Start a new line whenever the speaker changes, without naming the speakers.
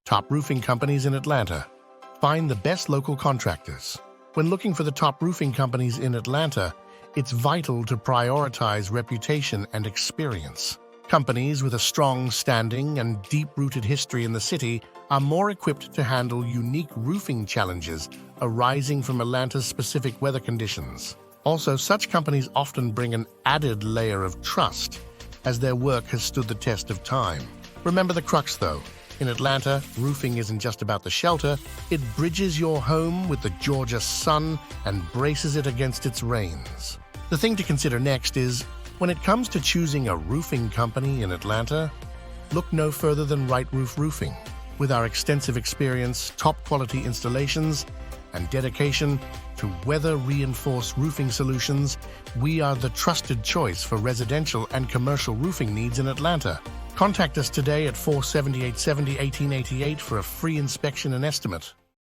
Top roofing companies in Atlanta. Find the best local contractors. When looking for the top roofing companies in Atlanta, it's vital to prioritize reputation and experience. Companies with a strong standing and deep-rooted history in the city are more equipped to handle unique roofing challenges arising from Atlanta's specific weather conditions. Also, such companies often bring an added layer of trust, as their work has stood the test of time. Remember the crux, though. In Atlanta, roofing isn't just about the shelter, it bridges your home with the Georgia sun and braces it against its rains. The thing to consider next is, when it comes to choosing a roofing company in Atlanta, look no further than Right Roof Roofing. With our extensive experience, top-quality installations, and dedication to weather-reinforced roofing solutions, we are the trusted choice for residential and commercial roofing needs in Atlanta. Contact us today at 478-70-1888 for a free inspection and estimate.